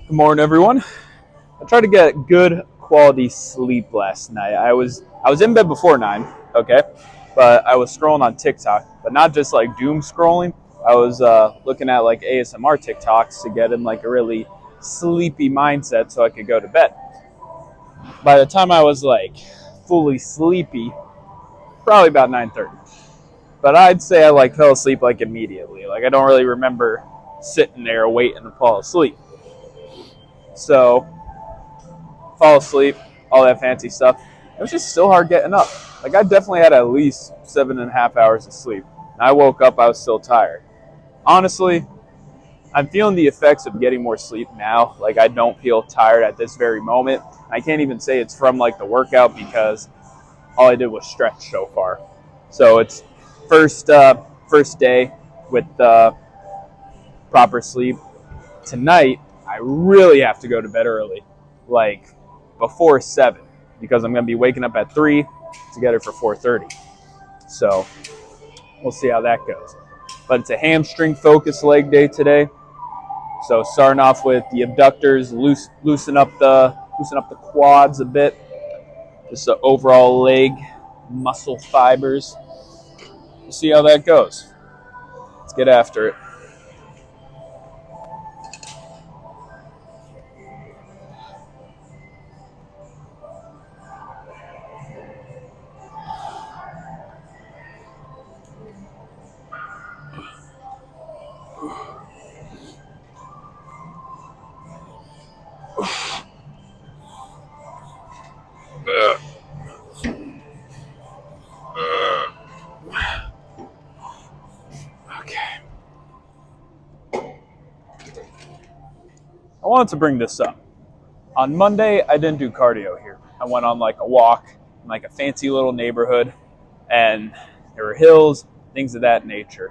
Good morning, everyone. I tried to get good quality sleep last night. I was in bed before 9, okay, but I was scrolling on TikTok, but not just like doom scrolling. I was looking at like ASMR TikToks to get in like a really sleepy mindset so I could go to bed. By the time I was like fully sleepy, probably about 9:30. But I'd say I like fell asleep like immediately. Like I don't really remember sitting there waiting to fall asleep. So fall asleep, all that fancy stuff. It was just so hard getting up. Like I definitely had at least 7.5 hours of sleep. And I woke up, I was still tired. Honestly, I'm feeling the effects of getting more sleep now. Like I don't feel tired at this very moment. I can't even say it's from like the workout because all I did was stretch so far. So it's first day with proper sleep. Tonight, I really have to go to bed early, like before 7, because I'm going to be waking up at 3 to get it for 4:30. So we'll see how that goes. But it's a hamstring focused leg day today. So starting off with the abductors, loosen up the quads a bit, just the overall leg muscle fibers. We'll see how that goes. Let's get after it. Okay. I wanted to bring this up. On Monday, I didn't do cardio here. I went on like a walk in like a fancy little neighborhood, and there were hills, things of that nature.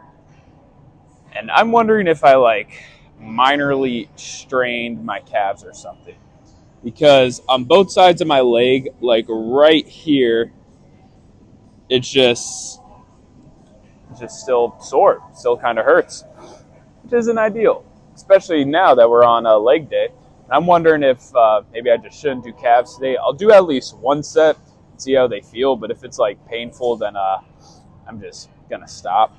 And I'm wondering if I like minorly strained my calves or something. Because on both sides of my leg, like right here, it's just still sore, still kind of hurts, which isn't ideal, especially now that we're on a leg day. I'm wondering if maybe I just shouldn't do calves today. I'll do at least one set, see how they feel. But if it's like painful, then I'm just gonna stop.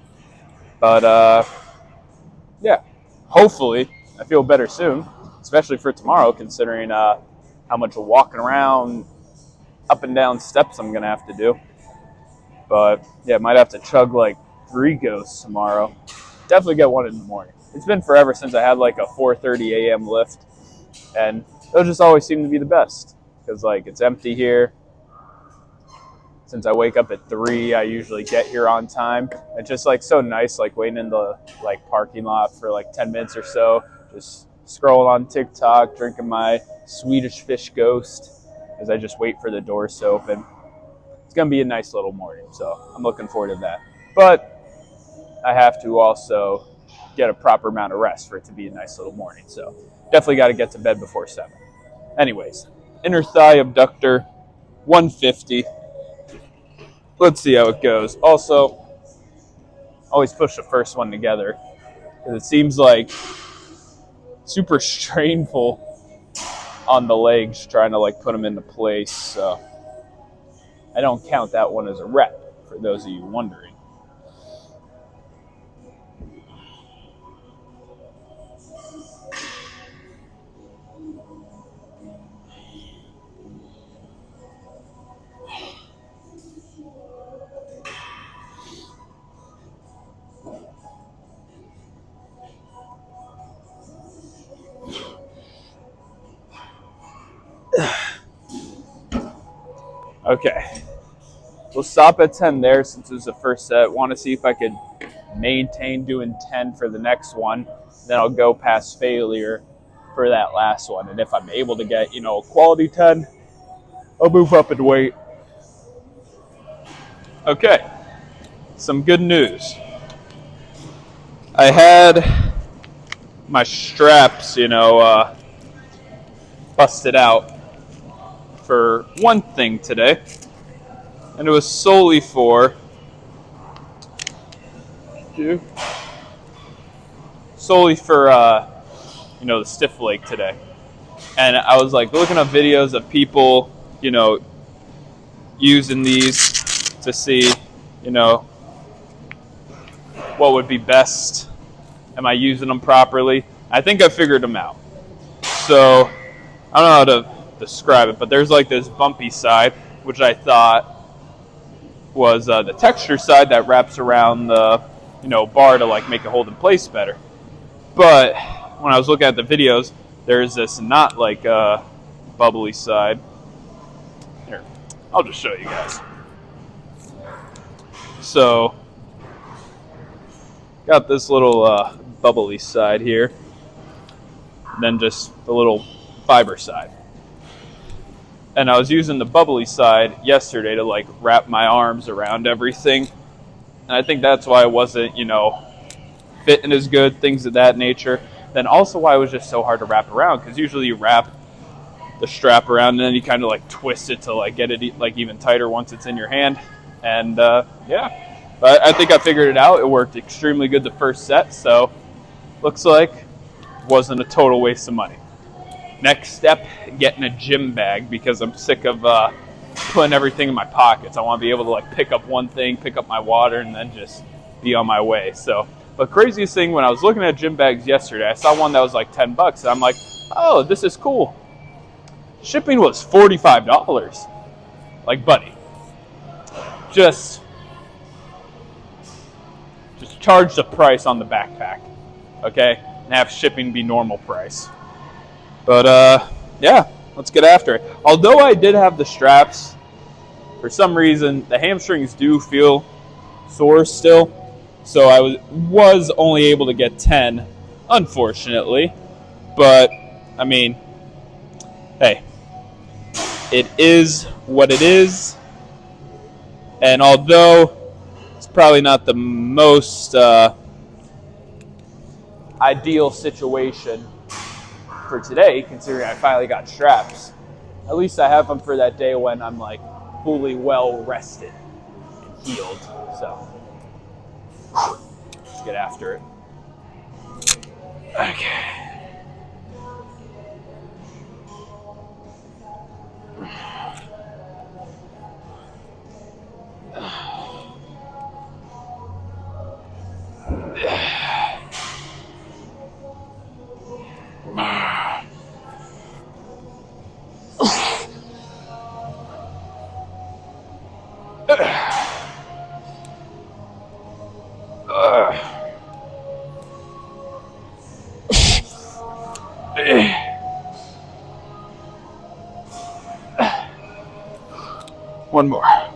But yeah, hopefully I feel better soon, especially for tomorrow, considering how much walking around, up and down steps I'm gonna have to do. But yeah, might have to chug like 3 ghosts tomorrow. Definitely get one in the morning. It's been forever since I had like a 4:30 a.m. lift, and those just always seem to be the best because like it's empty here. Since I wake up at 3, I usually get here on time. It's just like so nice, like waiting in the like parking lot for like 10 minutes or so, just scrolling on TikTok, drinking my Swedish fish ghost as I just wait for the doors to open. It's gonna be a nice little morning, so I'm looking forward to that. But I have to also get a proper amount of rest for it to be a nice little morning. So definitely got to get to bed before 7. Anyways, inner thigh abductor, 150. Let's see how it goes. Also, always push the first one together because it seems like super strainful on the legs trying to like put them into place. So I don't count that one as a rep for those of you wondering. Okay, we'll stop at 10 there since it was the first set. Want to see if I could maintain doing 10 for the next one. Then I'll go past failure for that last one. And if I'm able to get, a quality 10, I'll move up in weight. Okay, some good news. I had my straps, busted out for one thing today. And it was solely for the stiff leg today. And I was like looking up videos of people, you know, using these to see, you know, what would be best. Am I using them properly? I think I figured them out. So I don't know how to describe it, but there's like this bumpy side, which I thought was the texture side that wraps around the, you know, bar to like make it hold in place better. But when I was looking at the videos, there's this not like bubbly side. Here, I'll just show you guys. So got this little bubbly side here, and then just the little fiber side. And I was using the bubbly side yesterday to like wrap my arms around everything. And I think that's why it wasn't, you know, fitting as good, things of that nature. Then also why it was just so hard to wrap around, because usually you wrap the strap around and then you kind of like twist it to like get it like even tighter once it's in your hand. And yeah, but I think I figured it out. It worked extremely good the first set, so looks like it wasn't a total waste of money. Next step, getting a gym bag, because I'm sick of putting everything in my pockets. I want to be able to like pick up one thing, pick up my water, and then just be on my way. So, but craziest thing, when I was looking at gym bags yesterday, I saw one that was like $10, and I'm like, oh, this is cool. Shipping was $45. Like, buddy, just charge the price on the backpack, okay, and have shipping be normal price. But yeah, let's get after it. Although I did have the straps, for some reason the hamstrings do feel sore still, so I was only able to get 10, unfortunately. But I mean, hey, it is what it is. And although it's probably not the most ideal situation for today, considering I finally got straps, at least I have them for that day when I'm like fully well rested and healed. So let's get after it. Okay.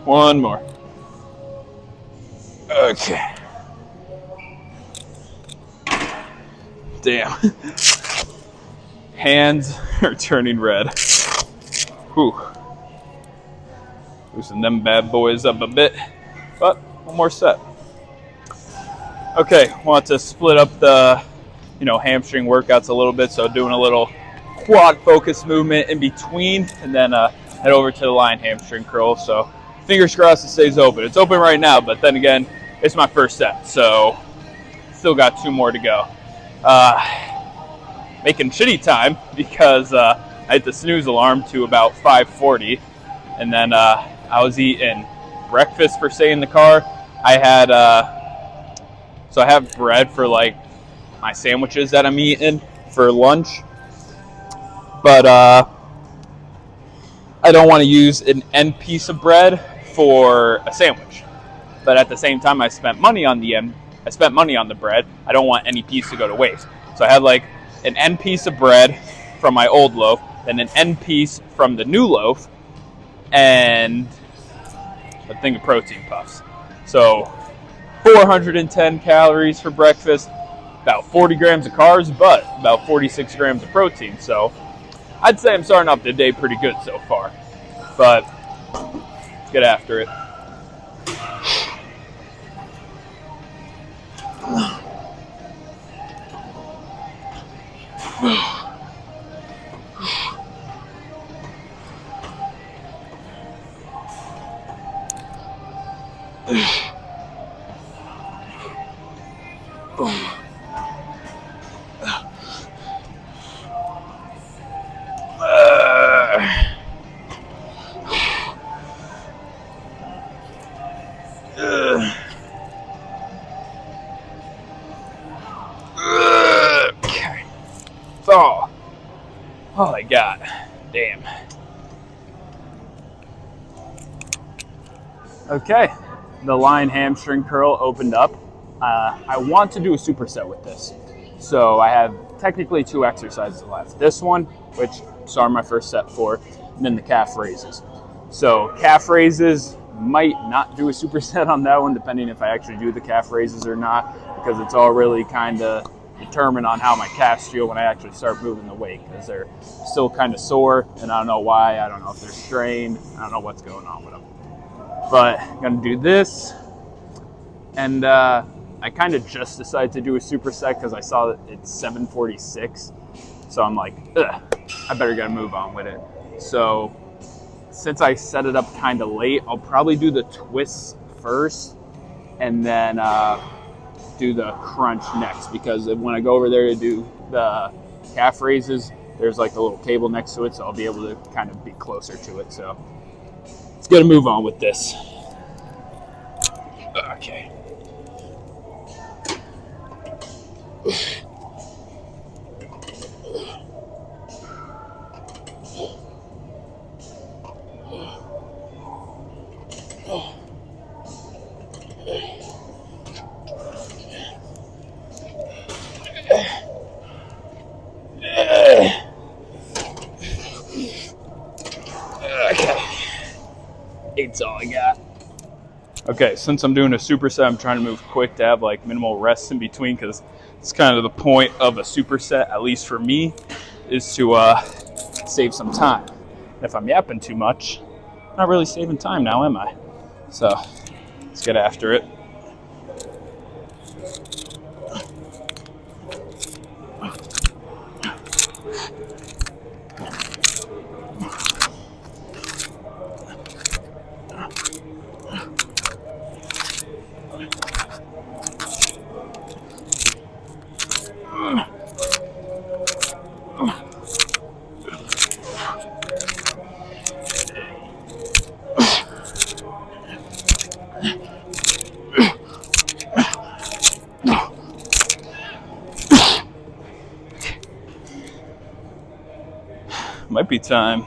One more. Okay. Damn. Hands are turning red. Whew. Loosen them bad boys up a bit. But one more set. Okay, want to split up the, you know, hamstring workouts a little bit, so doing a little quad focus movement in between, and then head over to the line hamstring curl. So fingers crossed it stays open. It's open right now, but then again, it's my first set, so still got 2 more to go. Making shitty time because I hit the snooze alarm to about 5:40, and then I was eating breakfast per se in the car. I had so I have bread for like my sandwiches that I'm eating for lunch, but I don't want to use an end piece of bread for a sandwich. But at the same time, I spent money on the bread. I don't want any piece to go to waste. So I had like an end piece of bread from my old loaf, then an end piece from the new loaf, and a thing of protein puffs. So 410 calories for breakfast, about 40 grams of carbs, but about 46 grams of protein. So I'd say I'm starting off the day pretty good so far. But let's get after it. Okay. Oh, all I got. Damn. Okay, the line hamstring curl opened up. I want to do a superset with this. So I have technically 2 exercises left. This one, which started my first set for, and then the calf raises. So calf raises, might not do a superset on that one, depending if I actually do the calf raises or not, because it's all really kind of determined on how my calves feel when I actually start moving the weight, because they're still kind of sore, and I don't know why. I don't know if they're strained. I don't know what's going on with them. But I'm going to do this, and I kind of just decided to do a superset because I saw that it's 7:46. So I'm like, ugh, I better get a move on with it. So since I set it up kind of late, I'll probably do the twists first and then do the crunch next, because when I go over there to do the calf raises, there's like a little table next to it, so I'll be able to kind of be closer to it. So let's get a move on with this. Okay. Okay. 8's all I got. Okay, since I'm doing a superset, I'm trying to move quick to have like minimal rest in between, because it's kind of the point of a superset, at least for me, is to save some time. If I'm yapping too much, I'm not really saving time now, am I? So let's get after it. Might be time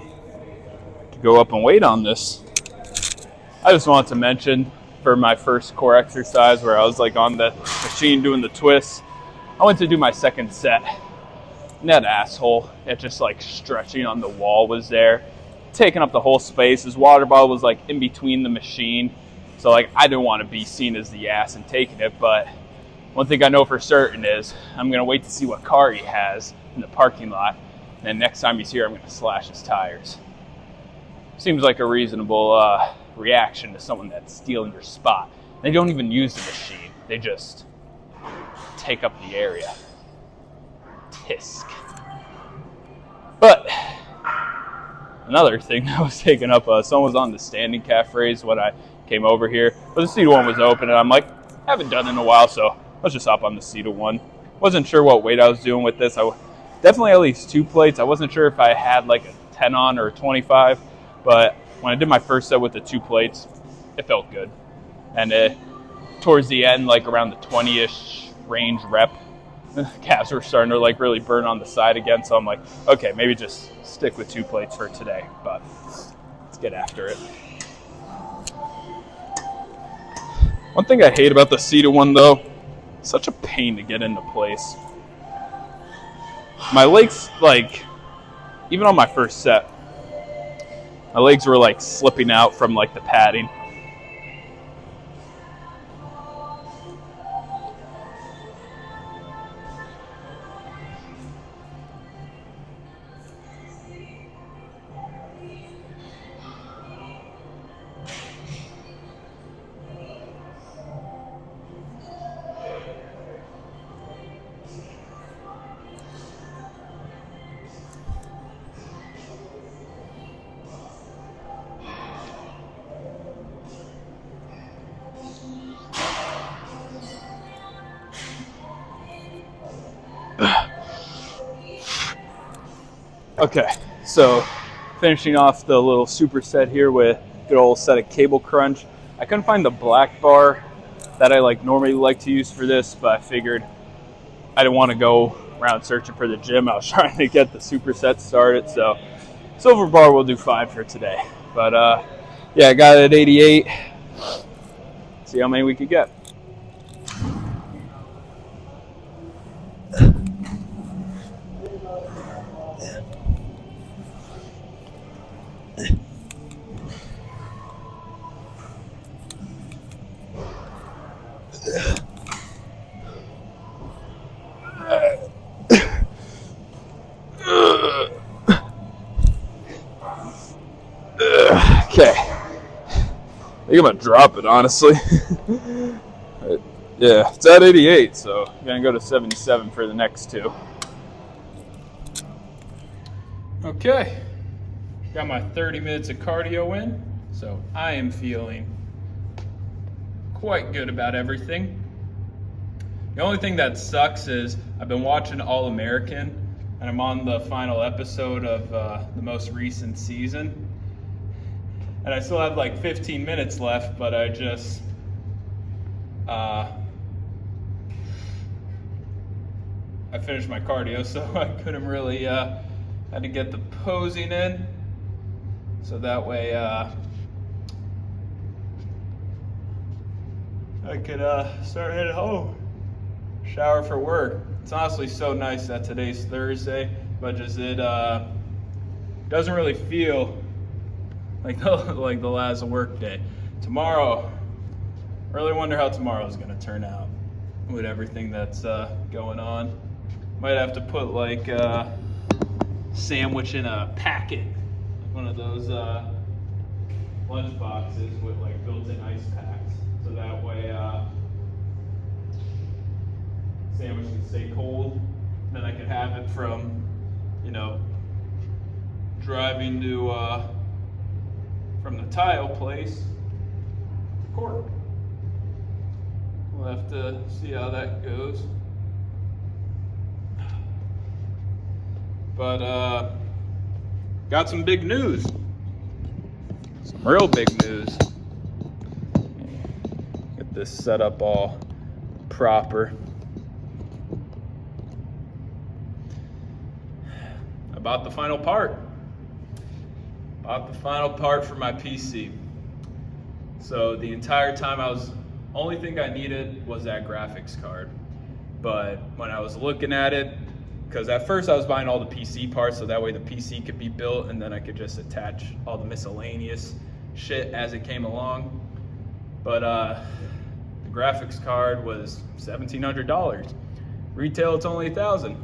to go up and weight on this. I just wanted to mention, for my first core exercise where I was like on the machine doing the twists, I went to do my second set, and that asshole that just like stretching on the wall was there, taking up the whole space. His water bottle was like in between the machine, so like I didn't want to be seen as the ass and taking it. But one thing I know for certain is I'm gonna wait to see what car he has in the parking lot, and then next time he's here, I'm gonna slash his tires. Seems like a reasonable reaction to someone that's stealing your spot. They don't even use the machine. They just take up the area. Tisk. But another thing that was taking up, someone was on the standing calf raise when I came over here. But the seated one was open, and I'm like, haven't done it in a while, so let's just hop on the seated one. Wasn't sure what weight I was doing with this. I definitely at least 2 plates. I wasn't sure if I had like a 10 on or a 25, but when I did my first set with the 2 plates, it felt good. And towards the end, like around the 20-ish range rep, the calves were starting to like really burn on the side again. So I'm like, okay, maybe just stick with 2 plates for today. But let's get after it. One thing I hate about the seated one though, such a pain to get into place. My legs, like, even on my first set, my legs were like slipping out from like the padding. Okay, so Finishing off the little superset here with a good old set of Cable Crunch. I couldn't find the black bar that I normally like to use for this, but I figured I didn't want to go around searching for the gym. I was trying to get the superset started, so silver bar will do fine for today. But yeah, I got it at 88. See how many we could get. Okay. I think I'm gonna drop it, honestly. Yeah, it's at 88, so I'm gonna go to 77 for the next two. Okay, got my 30 minutes of cardio in, so I am feeling quite good about everything. The only thing that sucks is I've been watching All American, and I'm on the final episode of the most recent season. And I still have 15 minutes left, but I just I finished my cardio, so I couldn't really had to get the posing in, so that way I could start heading home, shower for work. It's honestly so nice that today's Thursday, but just it doesn't really feel like the last work day. Tomorrow, I really wonder how tomorrow is gonna turn out with everything that's going on. Might have to put sandwich in a packet, one of those lunch boxes with built-in ice packs, so that way sandwich can stay cold. Then I can have it from driving to from the tile place to court. We'll have to see how that goes. But got some big news. Some real big news. Get this set up all proper. I bought the final part. Bought the final part for my PC. So the entire time only thing I needed was that graphics card. But when I was looking at it, because at first I was buying all the PC parts so that way the PC could be built and then I could just attach all the miscellaneous shit as it came along. But the graphics card was $1,700. Retail, it's only $1,000.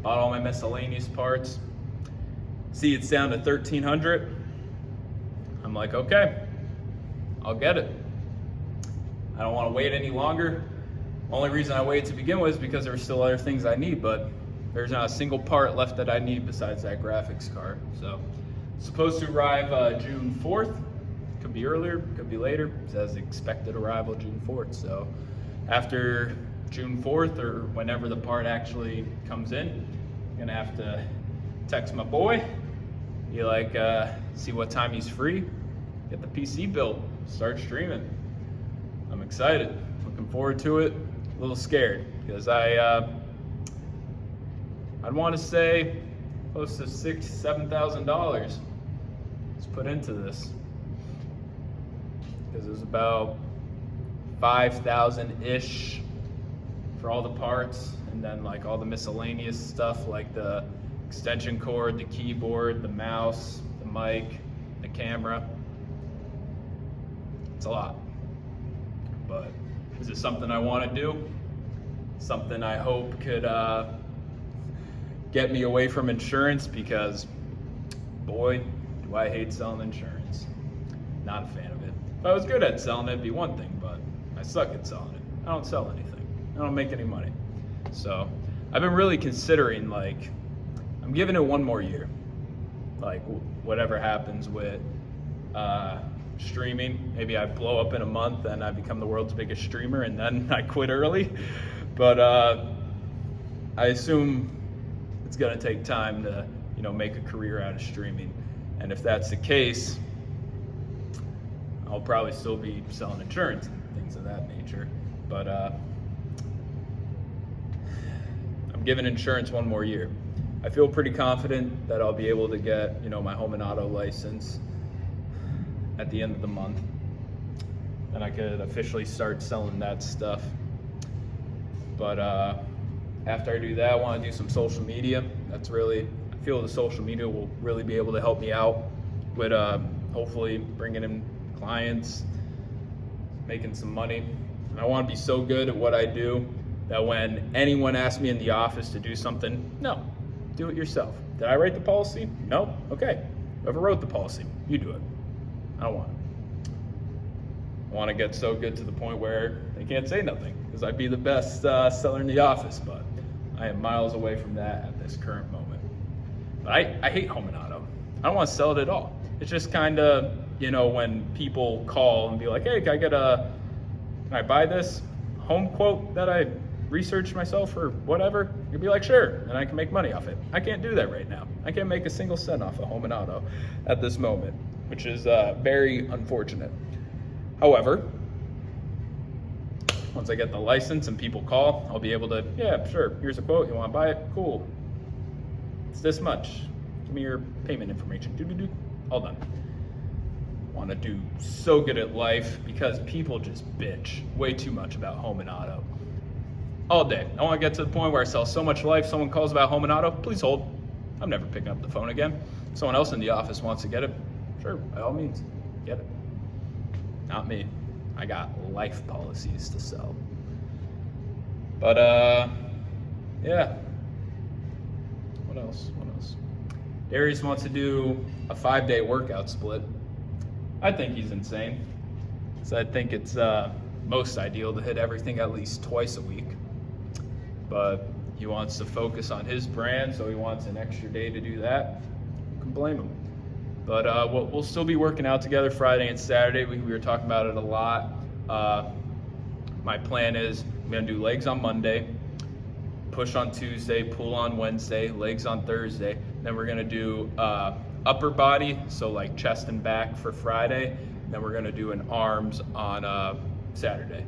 Bought all my miscellaneous parts. See, it's down to $1,300. I'm like, okay, I'll get it. I don't want to wait any longer. Only reason I waited to begin with is because there were still other things I need, but there's not a single part left that I need besides that graphics card. So, it's supposed to arrive June 4th. Could be earlier, could be later. It says expected arrival June 4th. So, after June 4th or whenever the part actually comes in, I'm gonna have to text my boy, be like, see what time he's free, get the PC built, start streaming. I'm excited, looking forward to it. A little scared because I'd want to say close to $7,000 is put into this, because it was about 5,000 ish for all the parts, and then all the miscellaneous stuff like the extension cord, the keyboard, the mouse, the mic, the camera. It's a lot, but is it something I want to do? Something I hope could get me away from insurance, because boy, do I hate selling insurance. Not a fan of it. If I was good at selling it, it'd be one thing, but I suck at selling it. I don't sell anything. I don't make any money. So I've been really considering, I'm giving it one more year. Whatever happens with streaming, maybe I blow up in a month and I become the world's biggest streamer and then I quit early. But I assume it's gonna take time to, make a career out of streaming. And if that's the case, I'll probably still be selling insurance and things of that nature. But I'm giving insurance one more year. I feel pretty confident that I'll be able to get, my home and auto license at the end of the month. Then I could officially start selling that stuff. But after I do that, I want to do some social media. I feel the social media will really be able to help me out with hopefully bringing in clients, making some money. And I want to be so good at what I do that when anyone asks me in the office to do something, no, do it yourself. Did I write the policy? No? Okay. Whoever wrote the policy, you do it. I don't want it. I want to get so good to the point where they can't say nothing, because I'd be the best seller in the office, but I am miles away from that at this current moment. But I hate home and auto. I don't want to sell it at all. It's just kind of, when people call and be like, hey, can I buy this home quote that I researched myself or whatever? You'd be like, sure, and I can make money off it. I can't do that right now. I can't make a single cent off of home and auto at this moment, which is very unfortunate. However, once I get the license and people call, I'll be able to, yeah, sure, here's a quote, you want to buy it? Cool. It's this much. Give me your payment information. All done. Want to do so good at life because people just bitch way too much about home and auto. All day. I want to get to the point where I sell so much life, someone calls about home and auto, please hold. I'm never picking up the phone again. If someone else in the office wants to get it, sure, by all means, get it. Not me. I got life policies to sell. But yeah. What else? Darius wants to do a 5-day workout split. I think he's insane. So I think it's most ideal to hit everything at least twice a week. But he wants to focus on his brand, so he wants an extra day to do that. Who can blame him? But we'll still be working out together Friday and Saturday. We were talking about it a lot. My plan is I'm going to do legs on Monday, push on Tuesday, pull on Wednesday, legs on Thursday. Then we're going to do upper body, so like chest and back for Friday. Then we're going to do an arms on Saturday,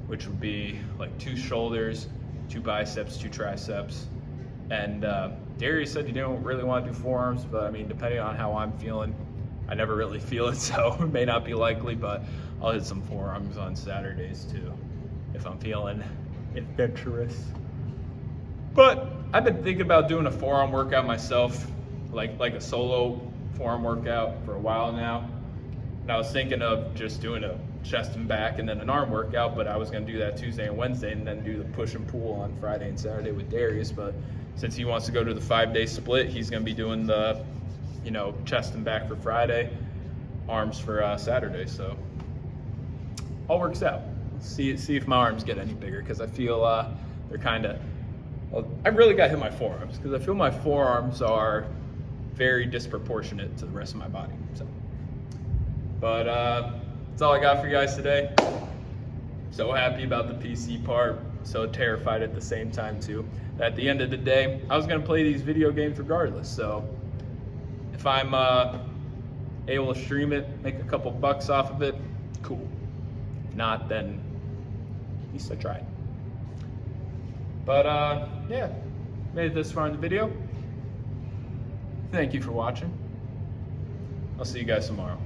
which would be like 2 shoulders, 2 biceps, 2 triceps. And Darius said he didn't really want to do forearms, but I mean, depending on how I'm feeling, I never really feel it, so it may not be likely, but I'll hit some forearms on Saturdays too, if I'm feeling adventurous. But I've been thinking about doing a forearm workout myself, like a solo forearm workout for a while now. And I was thinking of just doing a chest and back and then an arm workout, but I was going to do that Tuesday and Wednesday and then do the push and pull on Friday and Saturday with Darius. But since he wants to go to the 5-day split, he's going to be doing the, chest and back for Friday, arms for Saturday. So all works out. See if my arms get any bigger, because I feel they're kind of, I really got to hit my forearms, because I feel my forearms are very disproportionate to the rest of my body. So, but that's all I got for you guys today. So happy about the PC part, so terrified at the same time too. At the end of the day, I was gonna play these video games regardless. So if I'm able to stream it, make a couple bucks off of it, cool. If not, then at least I tried. But yeah, made it this far in the video. Thank you for watching. I'll see you guys tomorrow.